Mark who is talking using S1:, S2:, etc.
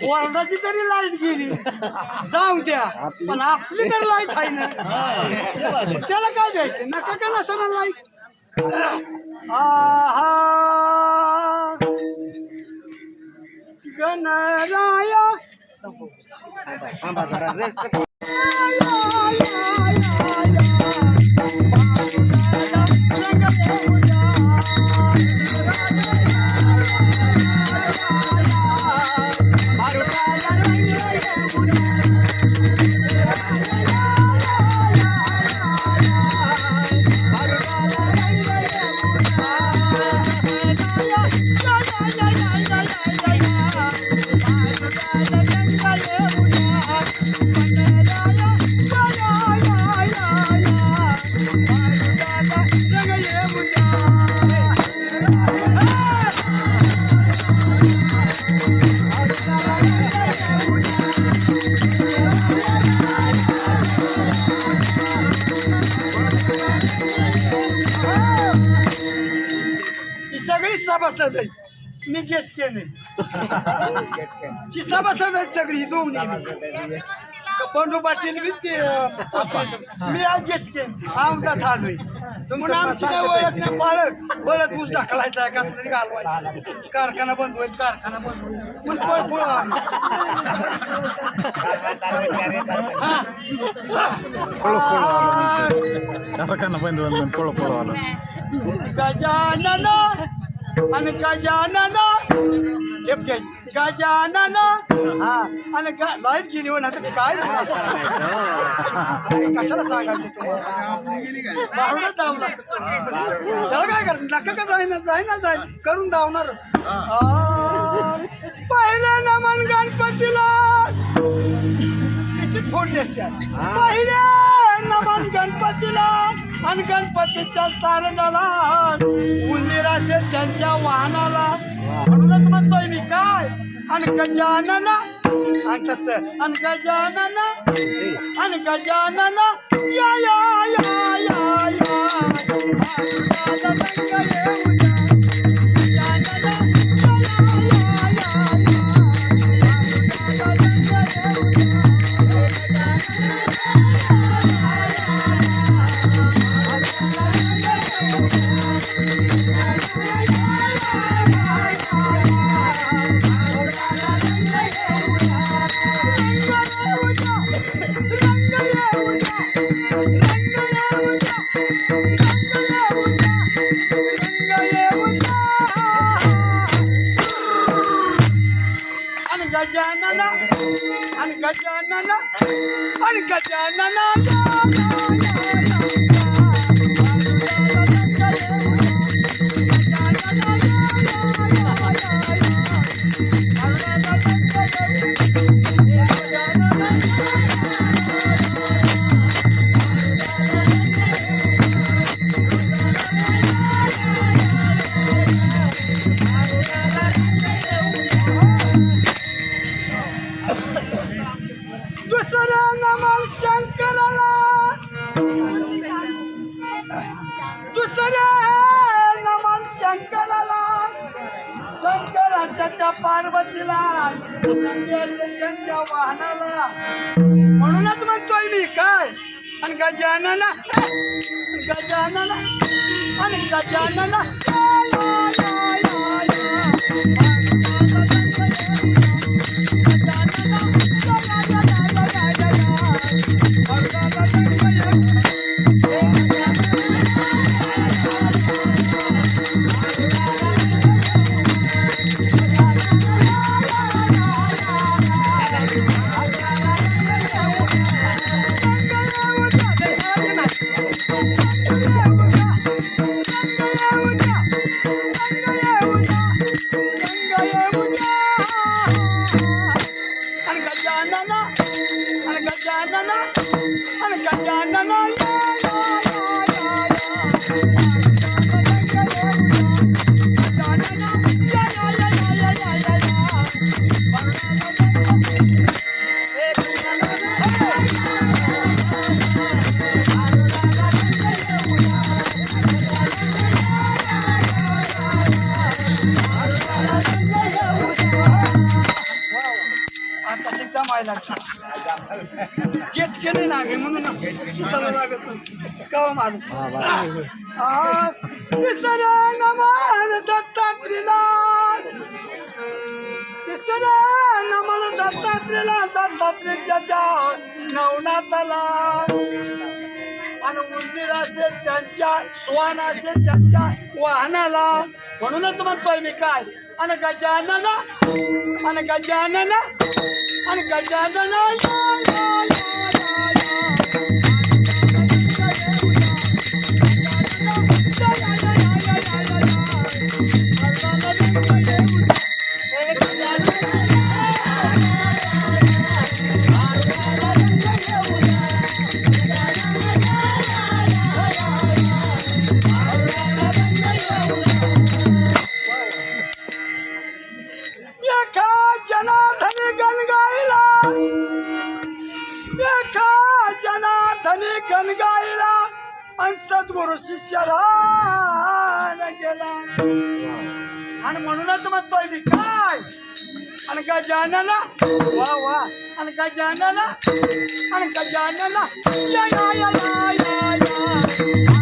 S1: वर्धाची तरी लाईट गेली जाऊ द्या पण आपली तर लाईट आहे ना त्याला काय द्यायचं नका का नसणार लाईट आहा गणराया सगळी सभासद आहेत मी गेट केले ही सभासद आहेत सगळी दोन बंडू पाटील मी आज गेट केले आमचा चालू म्हणून आमची नाही ओळख नाही पाळत बळत ऊस ढकलायचा कसं तरी घालवायचा कारखाना बंद होईल कारखाना बंद होईल म्हणून पळपुळ
S2: कारखाना बंद होऊन पळपळ आला
S1: गजानन आणि गजानन झेप घ्यायची गजानन हा आणि लाईट गेली हो ना तर काय कशाला सांगायचं तुम्हाला धावला त्याला काय करायचं नका का जाईना करून धावणार पहिले नमन गणपतीला फोडली असतात पहिले नमन गणपतीला आणि गणपतीच्या सारंगाला उंदीर असेल त्यांच्या वाहनाला म्हणूनच म्हणतोय मी काय आणि गजानन आणि कसं आणि गजानन आणि गजानन या या या या या गजानन आणि गजानन आणि गजानन दुसरा नमन शंकराला दुसऱ्या नमन शंकराला शंकराच्या त्या पार्वतीला त्यांच्या वाहनाला म्हणूनच म्हणतोय मी काय आणि गजानन गजानन आणि गजानन Yeah. गेटकेने नागे म्हणून सुताला लागत कवा माझ तिसरे नमन दत्तात्रेला तिसरे नमन दत्तात्रेला दत्तात्रेच्या त्या नवनाथाला आणि उंदीर असेल त्यांच्या श्वान असेल त्यांच्या वाहनाला म्हणूनच म्हणतोय मी काय आणि गजानना आणि गजानना आणि गजानना जनार्दनी गणगाईला देखा जनार्दनी गणगाईला आणि सद्गुरु शिष्याला गेला आणि म्हणूनच म्हणतोय मी काय आणि गजानना वा वा आणि गजानना आणि गजानना या या या या या या